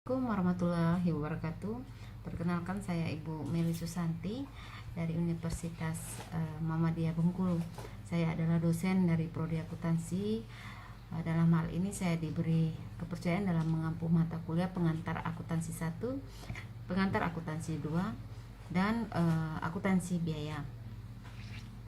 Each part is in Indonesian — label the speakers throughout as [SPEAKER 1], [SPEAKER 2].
[SPEAKER 1] Assalamualaikum warahmatullahi wabarakatuh. Perkenalkan, saya Ibu Meli Susanti dari Universitas Muhammadiyah Bengkulu. Saya adalah dosen dari Prodi Akuntansi. Dalam hal ini saya diberi kepercayaan dalam mengampu mata kuliah pengantar akuntansi 1, pengantar akuntansi 2, dan akuntansi biaya.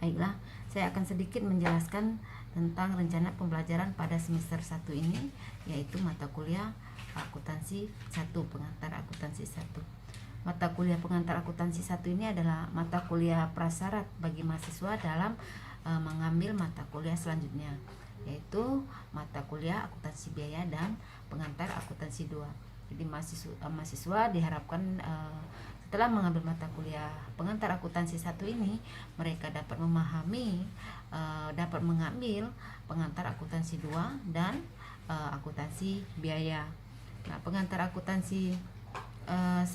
[SPEAKER 1] Baiklah, saya akan sedikit menjelaskan tentang rencana pembelajaran pada semester 1 ini, yaitu mata kuliah akuntansi 1, pengantar akuntansi 1. Mata kuliah pengantar akuntansi 1 ini adalah mata kuliah prasyarat bagi mahasiswa dalam mengambil mata kuliah selanjutnya, yaitu mata kuliah akuntansi biaya dan pengantar akuntansi 2. Jadi mahasiswa diharapkan setelah mengambil mata kuliah pengantar akuntansi 1 ini, mereka dapat memahami, dapat mengambil pengantar akuntansi 2 dan akuntansi biaya. Nah, pengantar akuntansi 1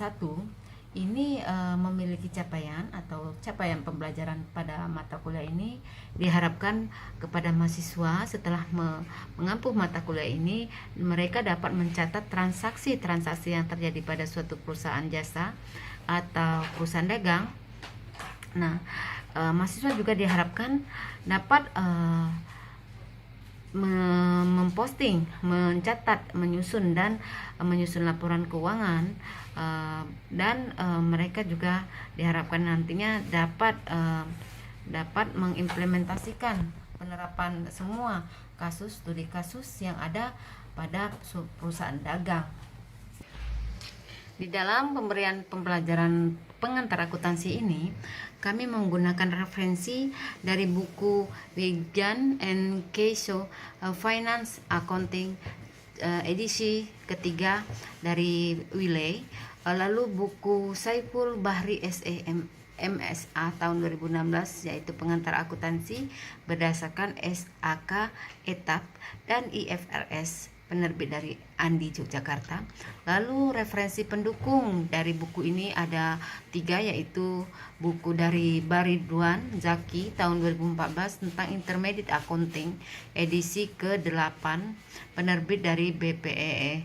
[SPEAKER 1] ini memiliki capaian atau capaian pembelajaran pada mata kuliah ini diharapkan kepada mahasiswa setelah mengampu mata kuliah ini, mereka dapat mencatat transaksi-transaksi yang terjadi pada suatu perusahaan jasa atau perusahaan dagang. Nah, mahasiswa juga diharapkan dapat memposting, mencatat, menyusun laporan keuangan, dan mereka juga diharapkan nantinya dapat mengimplementasikan penerapan semua studi kasus yang ada pada perusahaan dagang. Di dalam pemberian pembelajaran pengantar akuntansi ini, kami menggunakan referensi dari buku Wiegand and Keisho Finance Accounting edisi ketiga dari Wiley, lalu buku Saiful Bahri SE MSA tahun 2016, yaitu pengantar akuntansi berdasarkan SAK etap dan IFRS penerbit dari Andi Yogyakarta. Lalu referensi pendukung dari buku ini ada 3, yaitu buku dari Baridwan Zaki tahun 2014 tentang Intermediate Accounting edisi ke-8 penerbit dari BPEE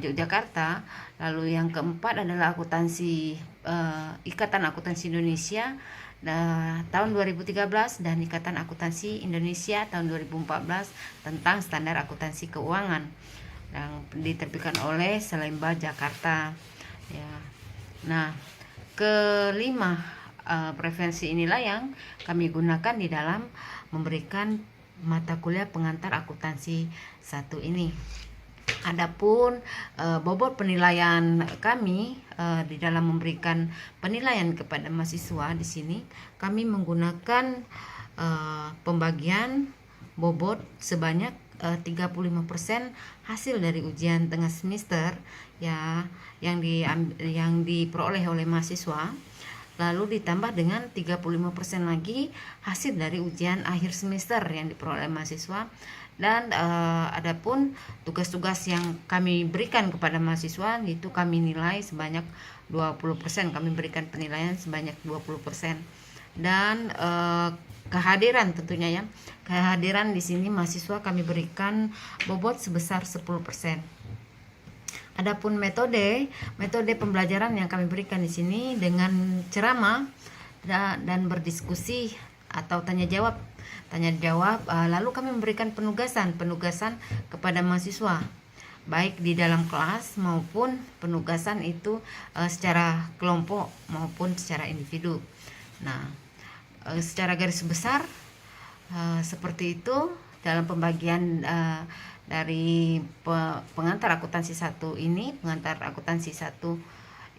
[SPEAKER 1] Yogyakarta. Lalu yang keempat adalah akuntansi Ikatan Akuntansi Indonesia tahun 2013 dan Ikatan Akuntansi Indonesia tahun 2014 tentang standar akuntansi keuangan yang diterbitkan oleh Salemba Jakarta, ya. Nah, kelima referensi inilah yang kami gunakan di dalam memberikan mata kuliah pengantar akuntansi 1 ini. Adapun bobot penilaian kami di dalam memberikan penilaian kepada mahasiswa, di sini kami menggunakan pembagian bobot sebanyak 35% hasil dari ujian tengah semester, ya, yang diperoleh oleh mahasiswa, lalu ditambah dengan 35% lagi hasil dari ujian akhir semester yang diperoleh mahasiswa. Dan adapun tugas-tugas yang kami berikan kepada mahasiswa itu kami nilai sebanyak 20%, kami berikan penilaian sebanyak 20%. Dan kehadiran, tentunya ya, kehadiran di sini mahasiswa kami berikan bobot sebesar 10%. Adapun metode pembelajaran yang kami berikan di sini dengan ceramah dan berdiskusi atau tanya jawab, lalu kami memberikan penugasan kepada mahasiswa, baik di dalam kelas maupun penugasan itu secara kelompok maupun secara individu. Nah, secara garis besar seperti itu dalam pembagian dari pengantar akuntansi 1 ini. Pengantar akuntansi 1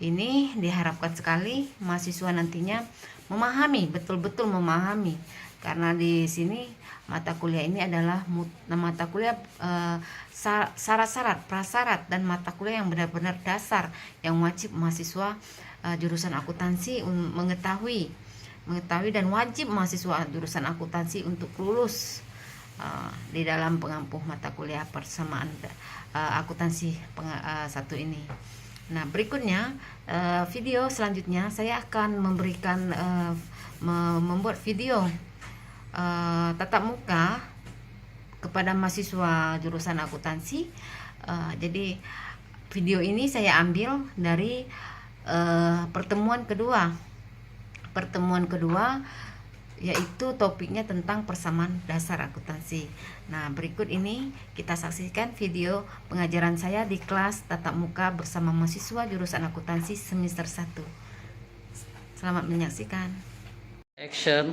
[SPEAKER 1] ini diharapkan sekali mahasiswa nantinya betul-betul memahami, karena di sini mata kuliah ini adalah mata kuliah syarat-syarat, prasyarat, dan mata kuliah yang benar-benar dasar yang wajib mahasiswa jurusan akuntansi mengetahui dan wajib mahasiswa jurusan akuntansi untuk lulus di dalam pengampu mata kuliah persamaan akuntansi 1 ini. Nah, berikutnya video selanjutnya saya akan memberikan membuat video tatap muka kepada mahasiswa jurusan akuntansi. Jadi Video ini saya ambil dari pertemuan kedua yaitu topiknya tentang persamaan dasar akuntansi. Nah, berikut ini kita saksikan video pengajaran saya di kelas tatap muka bersama mahasiswa jurusan akuntansi semester 1. Selamat menyaksikan.
[SPEAKER 2] Action.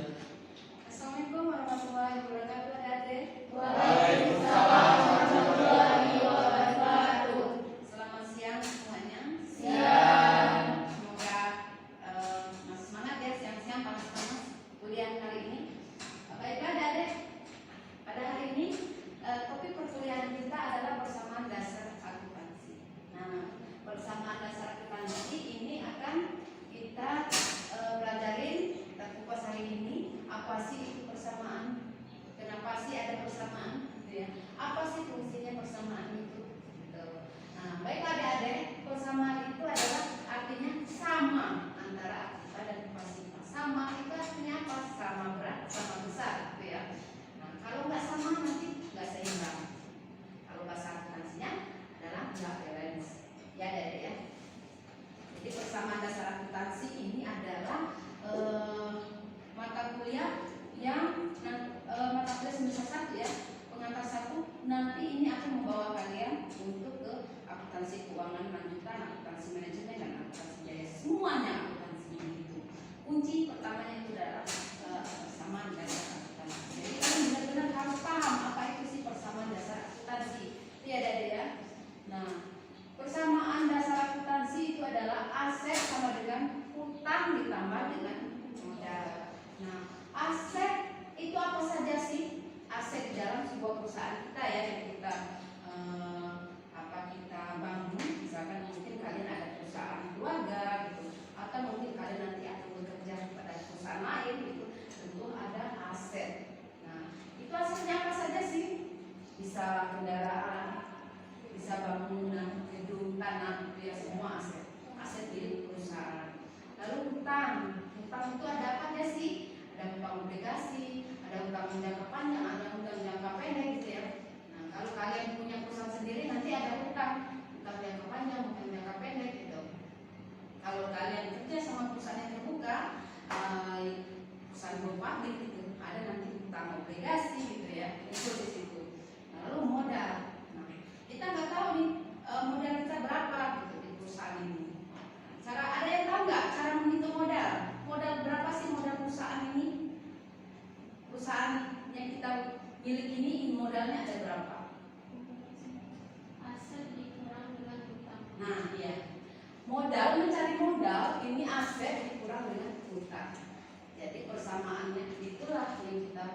[SPEAKER 1] Assalamualaikum warahmatullahi wabarakatuh, adik-adik.
[SPEAKER 3] Waalaikumsalam warahmatullahi wabarakatuh.
[SPEAKER 1] Selamat siang semuanya.
[SPEAKER 3] Siang.
[SPEAKER 1] Semoga masih semangat ya, siang-siang panas-panas kuliah hari ini. Baiklah adik-adik, pada hari ini topik perkuliahan kita adalah persamaan dasar akuntansi. Nah, persamaan dasar akuntansi ini akan kita pelajarin, kita kupas hari ini. Apa sih itu persamaan? Kenapa sih ada persamaan? Gitu ya. Apa sih fungsinya persamaan itu? Gitu. Nah, baiklah adik-adik, persamaan itu adalah artinya sama antara aktiva dan pasifa. Sama itu artinya apa? Sama berat, sama besar, gitu ya. Nah, kalau nggak sama nanti nggak seimbang. Kalau bahasa akuntansinya adalah nggak balance. Ya adik-adik ya. Jadi persamaan dasar akuntansi ini adalah mata kuliah yang mata kuliah semester 1 ya, pengantar 1. Nanti ini akan membawa kalian untuk ke akuntansi keuangan lanjutan, akuntansi manajemen dan akuntansi jaya. Semuanya akuntansi itu. Kunci pertamanya itu adalah persamaan dasar akuntansi. Jadi kalian benar-benar harus paham apa itu sih persamaan dasar akuntansi. Iya adik ya. Nah, persamaan dasar akuntansi itu adalah aset sama dengan utang ditambah dengan modal. Nah, aset itu apa saja sih? Aset di dalam sebuah perusahaan kita ya, yang kita kita bangun. Misalkan mungkin kalian ada perusahaan keluarga gitu, atau mungkin kalian nanti akan bekerja pada perusahaan lain gitu, tentu ada aset. Nah, itu asetnya apa saja sih? Bisa kendaraan, bisa bangunan, gedung, tanah, itu ya semua aset. Aset milik perusahaan. Lalu hutang itu ada apa aja sih? Ada hutang obligasi, ada hutang jangka panjang, ada hutang jangka pendek gitu ya. Nah, kalau kalian punya perusahaan sendiri nanti ada hutang jangka panjang, hutang jangka pendek gitu. Kalau kalian kerja sama perusahaan yang terbuka, perusahaan go public gitu, ada nanti hutang obligasi gitu ya. Itu di situ. Lalu modal. Nah, kita nggak tahu nih modal kita berapa gitu di perusahaan ini. Ada yang tahu nggak cara menghitung modal? Modal berapa sih modal perusahaan ini? Perusahaan yang kita miliki ini modalnya ada berapa?
[SPEAKER 3] Aset dikurang dengan hutang.
[SPEAKER 1] Nah, iya. Modal, mencari modal ini aset dikurang dengan hutang. Jadi persamaannya itulah yang kita